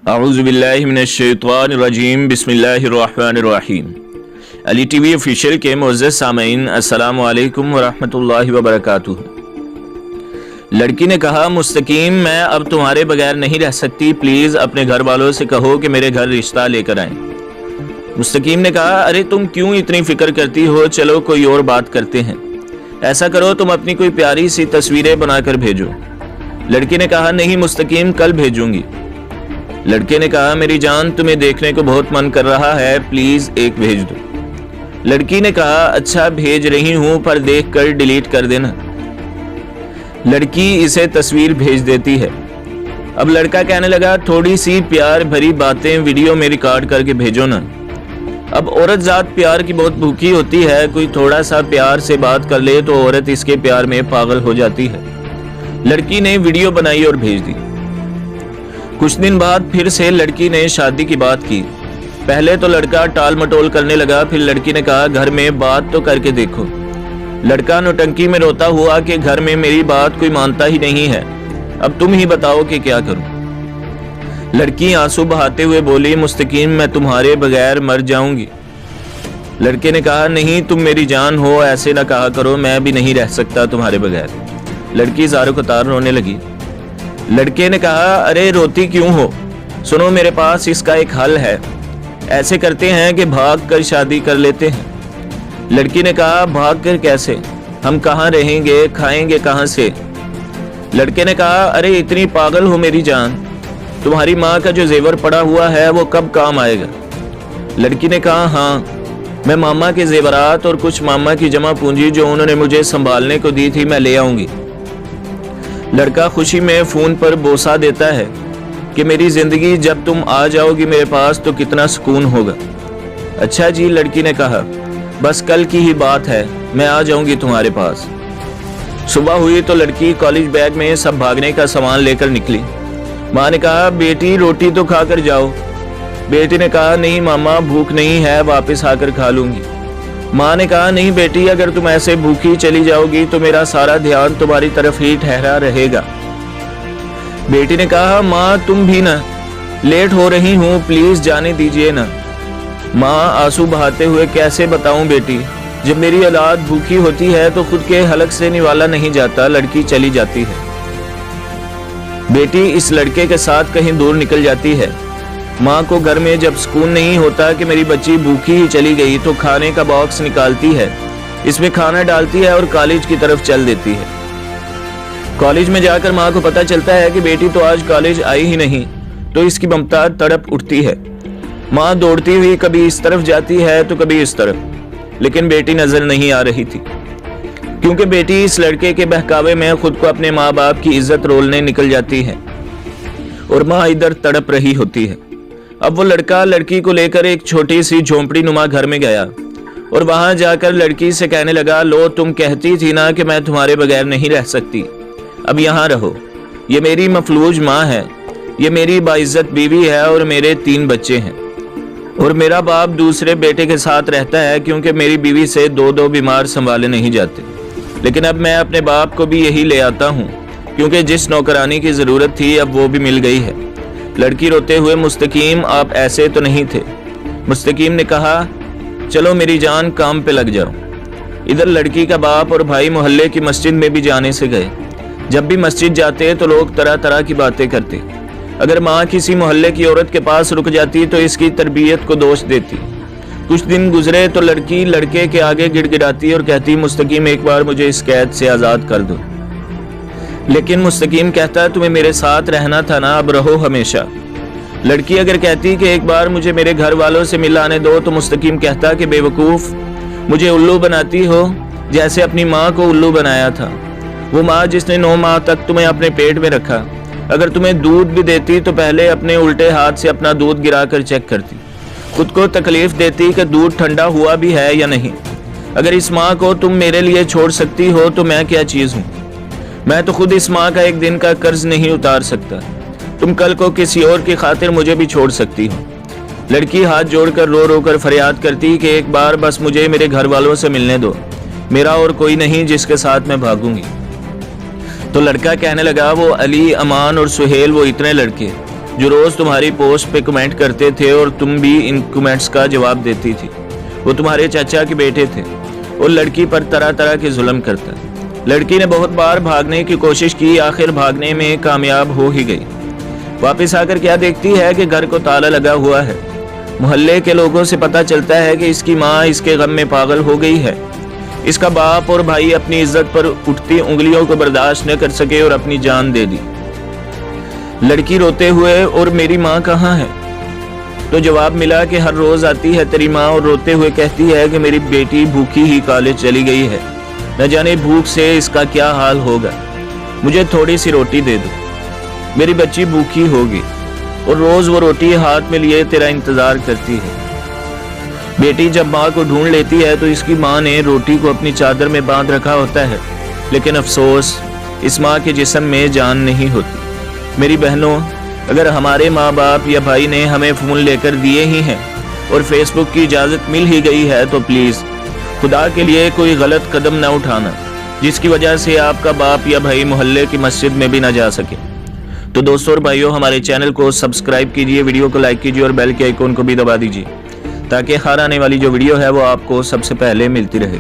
اعوذ باللہ من الشیطان الرجیم بسم اللہ الرحمن الرحیم۔ علی ٹی وی آفیشیل کے معزز سامعین، السلام علیکم ورحمۃ اللہ وبرکاتہ۔ لڑکی نے کہا، مستقیم میں اب تمہارے بغیر نہیں رہ سکتی، پلیز اپنے گھر والوں سے کہو کہ میرے گھر رشتہ لے کر آئیں۔ مستقیم نے کہا، ارے تم کیوں اتنی فکر کرتی ہو، چلو کوئی اور بات کرتے ہیں۔ ایسا کرو تم اپنی کوئی پیاری سی تصویریں بنا کر بھیجو۔ لڑکی نے کہا، نہیں مستقیم، کل بھیجوں گی۔ لڑکے نے کہا، میری جان تمہیں دیکھنے کو بہت من کر رہا ہے، پلیز ایک بھیج دو۔ لڑکی نے کہا، اچھا بھیج رہی ہوں، پر دیکھ کر ڈیلیٹ کر دینا۔ لڑکی اسے تصویر بھیج دیتی ہے۔ اب لڑکا کہنے لگا، تھوڑی سی پیار بھری باتیں ویڈیو میں ریکارڈ کر کے بھیجو نا۔ اب عورت ذات پیار کی بہت بھوکی ہوتی ہے، کوئی تھوڑا سا پیار سے بات کر لے تو عورت اس کے پیار میں پاگل ہو جاتی ہے۔ لڑکی نے ویڈیو بنائی اور بھیج دی۔ کچھ دن بعد پھر سے لڑکی نے شادی کی بات کی۔ پہلے تو لڑکا ٹال مٹول کرنے لگا، پھر لڑکی نے کہا، گھر میں بات تو کر کے دیکھو۔ لڑکا نوٹنکی میں روتا ہوا کہ گھر میں میری بات کوئی مانتا ہی نہیں ہے، اب تم ہی بتاؤ کہ کیا کروں۔ لڑکی آنسو بہاتے ہوئے بولی، مستقیم میں تمہارے بغیر مر جاؤں گی۔ لڑکے نے کہا، نہیں تم میری جان ہو، ایسے نہ کہا کرو، میں بھی نہیں رہ سکتا تمہارے بغیر۔ لڑکی زارو قطار رونے لگی۔ لڑکے نے کہا، ارے روتی کیوں ہو، سنو میرے پاس اس کا ایک حل ہے، ایسے کرتے ہیں کہ بھاگ کر شادی کر لیتے ہیں۔ لڑکی نے کہا، بھاگ کر کیسے، ہم کہاں رہیں گے، کھائیں گے کہاں سے؟ لڑکے نے کہا، ارے اتنی پاگل ہو میری جان، تمہاری ماں کا جو زیور پڑا ہوا ہے وہ کب کام آئے گا؟ لڑکی نے کہا، ہاں میں ماما کے زیورات اور کچھ ماما کی جمع پونجی جو انہوں نے مجھے سنبھالنے کو دی تھی میں لے آؤں گی۔ لڑکا خوشی میں فون پر بوسہ دیتا ہے کہ میری زندگی جب تم آ جاؤ گی میرے پاس تو کتنا سکون ہوگا۔ اچھا جی، لڑکی نے کہا، بس کل کی ہی بات ہے، میں آ جاؤں گی تمہارے پاس۔ صبح ہوئی تو لڑکی کالج بیگ میں سب بھاگنے کا سامان لے کر نکلی۔ ماں نے کہا، بیٹی روٹی تو کھا کر جاؤ۔ بیٹی نے کہا، نہیں ماما بھوک نہیں ہے، واپس آ کر کھا لوں گی۔ ماں نے کہا، نہیں بیٹی، اگر تم ایسے بھوکی چلی جاؤ گی تو میرا سارا دھیان تمہاری طرف ہی ٹھہرا رہے گا۔ بیٹی نے کہا، ماں تم بھی نا، لیٹ ہو رہی ہوں، پلیز جانے دیجئے نا۔ ماں آنسو بہاتے ہوئے، کیسے بتاؤں بیٹی، جب میری اولاد بھوکی ہوتی ہے تو خود کے حلق سے نوالا نہیں جاتا۔ لڑکی چلی جاتی ہے۔ بیٹی اس لڑکے کے ساتھ کہیں دور نکل جاتی ہے۔ ماں کو گھر میں جب سکون نہیں ہوتا کہ میری بچی بھوکی ہی چلی گئی تو کھانے کا باکس نکالتی ہے، اس میں کھانا ڈالتی ہے اور کالج کی طرف چل دیتی ہے۔ کالج میں جا کر ماں کو پتہ چلتا ہے کہ بیٹی تو آج کالج آئی ہی نہیں، تو اس کی ممتا تڑپ اٹھتی ہے۔ ماں دوڑتی ہوئی کبھی اس طرف جاتی ہے تو کبھی اس طرف، لیکن بیٹی نظر نہیں آ رہی تھی، کیونکہ بیٹی اس لڑکے کے بہکاوے میں خود کو اپنے ماں باپ کی عزت رولنے نکل جاتی ہے اور ماں ادھر تڑپ رہی ہوتی ہے۔ اب وہ لڑکا لڑکی کو لے کر ایک چھوٹی سی جھونپڑی نما گھر میں گیا اور وہاں جا کر لڑکی سے کہنے لگا، لو تم کہتی تھی نا کہ میں تمہارے بغیر نہیں رہ سکتی، اب یہاں رہو، یہ میری مفلوج ماں ہے، یہ میری باعزت بیوی ہے اور میرے 3 بچے ہیں، اور میرا باپ دوسرے بیٹے کے ساتھ رہتا ہے کیونکہ میری بیوی سے 2 بیمار سنبھالے نہیں جاتے، لیکن اب میں اپنے باپ کو بھی یہی لے آتا ہوں کیونکہ جس نوکرانی کی ضرورت تھی اب وہ بھی مل گئی ہے۔ لڑکی روتے ہوئے، مستقیم آپ ایسے تو نہیں تھے۔ مستقیم نے کہا، چلو میری جان کام پہ لگ جاؤ۔ ادھر لڑکی کا باپ اور بھائی محلے کی مسجد میں بھی جانے سے گئے۔ جب بھی مسجد جاتے تو لوگ طرح طرح کی باتیں کرتے۔ اگر ماں کسی محلے کی عورت کے پاس رک جاتی تو اس کی تربیت کو دوش دیتی۔ کچھ دن گزرے تو لڑکی لڑکے کے آگے گڑ گڑاتی اور کہتی، مستقیم ایک بار مجھے اس قید سے آزاد کر دو۔ لیکن مستقیم کہتا، تمہیں میرے ساتھ رہنا تھا نا، اب رہو ہمیشہ۔ لڑکی اگر کہتی کہ ایک بار مجھے میرے گھر والوں سے ملانے دو تو مستقیم کہتا کہ بے وقوف، مجھے الو بناتی ہو جیسے اپنی ماں کو الو بنایا تھا، وہ ماں جس نے 9 ماہ تک تمہیں اپنے پیٹ میں رکھا۔ اگر تمہیں دودھ بھی دیتی تو پہلے اپنے الٹے ہاتھ سے اپنا دودھ گرا کر چیک کرتی، خود کو تکلیف دیتی کہ دودھ ٹھنڈا ہوا بھی ہے یا نہیں۔ اگر اس ماں کو تم میرے لیے چھوڑ سکتی ہو تو میں کیا چیز ہوں؟ میں تو خود اس ماں کا ایک دن کا قرض نہیں اتار سکتا، تم کل کو کسی اور کی خاطر مجھے بھی چھوڑ سکتی ہو۔ لڑکی ہاتھ جوڑ کر رو رو کر فریاد کرتی کہ ایک بار بس مجھے میرے گھر والوں سے ملنے دو، میرا اور کوئی نہیں جس کے ساتھ میں بھاگوں گی۔ تو لڑکا کہنے لگا، وہ علی، امان اور سہیل وہ اتنے لڑکے، جو روز تمہاری پوسٹ پہ کمنٹ کرتے تھے اور تم بھی ان کمنٹس کا جواب دیتی تھی۔ وہ تمہارے چچا کے بیٹے تھے اور لڑکی پر طرح طرح کے ظلم کرتا۔ لڑکی نے بہت بار بھاگنے کی کوشش کی، آخر بھاگنے میں کامیاب ہو ہی گئی۔ واپس آ کر کیا دیکھتی ہے کہ گھر کو تالا لگا ہوا ہے۔ محلے کے لوگوں سے پتہ چلتا ہے کہ اس کی ماں اس کے غم میں پاگل ہو گئی ہے۔ اس کا باپ اور بھائی اپنی عزت پر اٹھتی انگلیوں کو برداشت نہ کر سکے اور اپنی جان دے دی۔ لڑکی روتے ہوئے، اور میری ماں کہاں ہے؟ تو جواب ملا کہ ہر روز آتی ہے تیری ماں اور روتے ہوئے کہتی ہے کہ میری بیٹی بھوکی ہی کالج چلی گئی ہے، نہ جانے بھوک سے اس کا کیا حال ہوگا، مجھے تھوڑی سی روٹی دے دو، میری بچی بھوکی ہوگی۔ اور روز وہ روٹی ہاتھ میں لیے تیرا انتظار کرتی ہے۔ بیٹی جب ماں کو ڈھونڈ لیتی ہے تو اس کی ماں نے روٹی کو اپنی چادر میں باندھ رکھا ہوتا ہے، لیکن افسوس اس ماں کے جسم میں جان نہیں ہوتی۔ میری بہنوں، اگر ہمارے ماں باپ یا بھائی نے ہمیں فون لے کر دیے ہی ہیں اور فیس بک کی اجازت مل ہی گئی ہے تو پلیز خدا کے لیے کوئی غلط قدم نہ اٹھانا جس کی وجہ سے آپ کا باپ یا بھائی محلے کی مسجد میں بھی نہ جا سکے۔ تو دوستوں اور بھائیوں، ہمارے چینل کو سبسکرائب کیجئے، ویڈیو کو لائک کیجئے اور بیل کے آئیکن کو بھی دبا دیجئے تاکہ ہر آنے والی جو ویڈیو ہے وہ آپ کو سب سے پہلے ملتی رہے۔